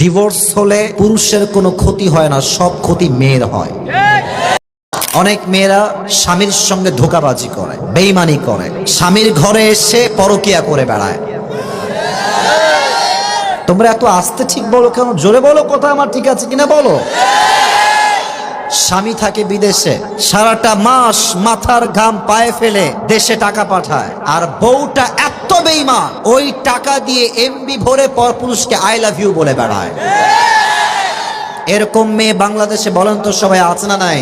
Divorce হলে পুরুষের কোনো ক্ষতি হয় না, সব ক্ষতি মেয়ের হয়। অনেক মেয়েরা স্বামীর সঙ্গে ধোঁকাবাজি করে, বেঈমানি করে, স্বামীর ঘরে এসে পরকিয়া করে বেড়ায়। তোমরা এত আস্তে ঠিক বলো কেন? জোরে বলো, কথা আমার ঠিক আছে কিনা বলো। স্বামী থাকে বিদেশে, সারাটা মাস মাথার ঘাম পায়ে ফেলে দেশে টাকা পাঠায়, আর বউটা এত বেঈমান ওই টাকা দিয়ে এমবি ভরে পরপুরুষকে আই লাভ ইউ বলে বেড়ায়। এরকম মেয়ে বাংলাদেশে বলেন তো সবাই আছে না নাই?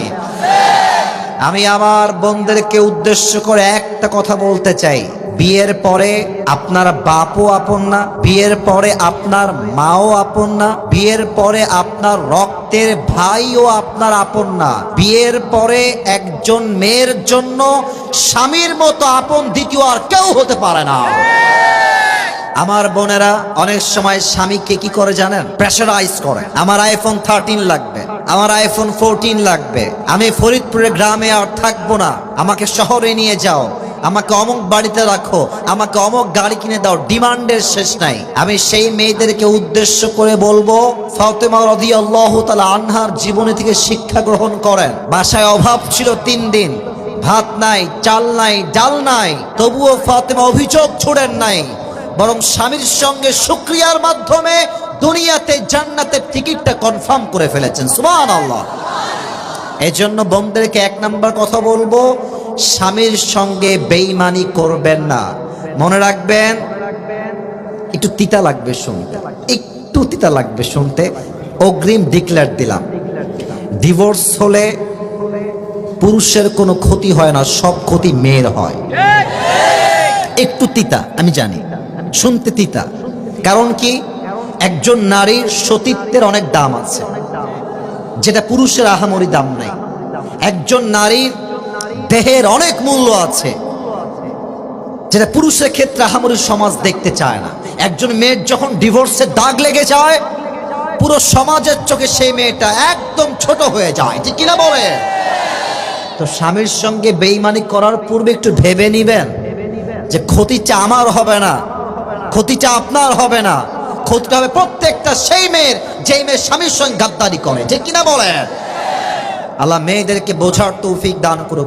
আমি আমার বোনদেরকে উদ্দেশ্য করে একটা কথা বলতে চাই, বিয়ের পরে আপনার বাপও আপন না, বিয়ের পরে আপনার মাও আপন না, বিয়ের পরে আপনার রক্তের ভাইও আপনার আপন না। বিয়ের পরে একজন মেয়ের জন্য স্বামীর মতো আপন দ্বিতীয় আর কেউ হতে পারে না। আমার বোনেরা অনেক সময় স্বামীকে কি করে জানেন? প্রেশারাইজ করে। আমার আইফোন 13 লাগবে, আমার আইফোন 14 লাগবে, আমি ফরিদপুরের গ্রামে আর থাকবো না, আমাকে শহরে নিয়ে যাও, আমাকে অমুক বাড়িতে রাখো, আমাকে অমুক গাড়ি কিনে দাও। ডিমান্ডের শেষ নাই। আমি সেই মেয়েদেরকে উদ্দেশ্য করে বলবো, ফাতেমা রাদিয়াল্লাহু তাআলা আনহার জীবনী থেকে শিক্ষা গ্রহণ করেন। বাসায় অভাব ছিল 3 দিন, ভাত নাই, চাল নাই, ডাল নাই, তবুও ফাতেমা অভিযোগ ছুড়েন নাই, বরং স্বামীর সঙ্গে শুকরিয়ার মাধ্যমে দুনিয়াতে জান্নাতের টিকিটটা কনফার্ম করে ফেলেছেন। সুবহানাল্লাহ। এজন্য বোনদেরকে 1 নাম্বার কথা বলবো, স্বামীর সঙ্গে বেঈমানি করবেন না। মনে রাখবেন, একটু তিতা লাগবে শুনতে, একটু তিতা লাগবে শুনতে, অগ্রিম ডিক্লেয়ার দিলাম। ডিভোর্স হলে পুরুষের কোনো ক্ষতি হয় না, সব ক্ষতি মেয়ের হয়। একটু তিতা আমি জানি, শুনতে তিতা। কারণ কি? একজন নারীর সতীত্বের অনেক দাম আছে, যেটা পুরুষের আহামরি দাম নাই। একজন নারীর দেহের অনেক মূল্য আছে, যেটা পুরুষের ক্ষেত্রে আহামরি সমাজ দেখতে চায় না। একজন মেয়ের যখন ডিভোর্সের দাগ লেগে যায়, পুরো সমাজের চোখে সেই মেয়েটা একদম ছোট হয়ে যায়, ঠিক কিনা বলে? তো স্বামীর সঙ্গে বেঈমানি করার পূর্বে একটু ভেবে নিবেন যে ক্ষতিটা আমার হবে না, ক্ষতিটা আপনার হবে না, ক্ষতিটা হবে প্রত্যেকটা সেই মেয়ের যেই মেয়ে স্বামীর সঙ্গে গাদ্দারি করে, ঠিক কিনা বলেন? আল্লাহ মেয়েদেরকে বোঝার তৌফিক দান করুক।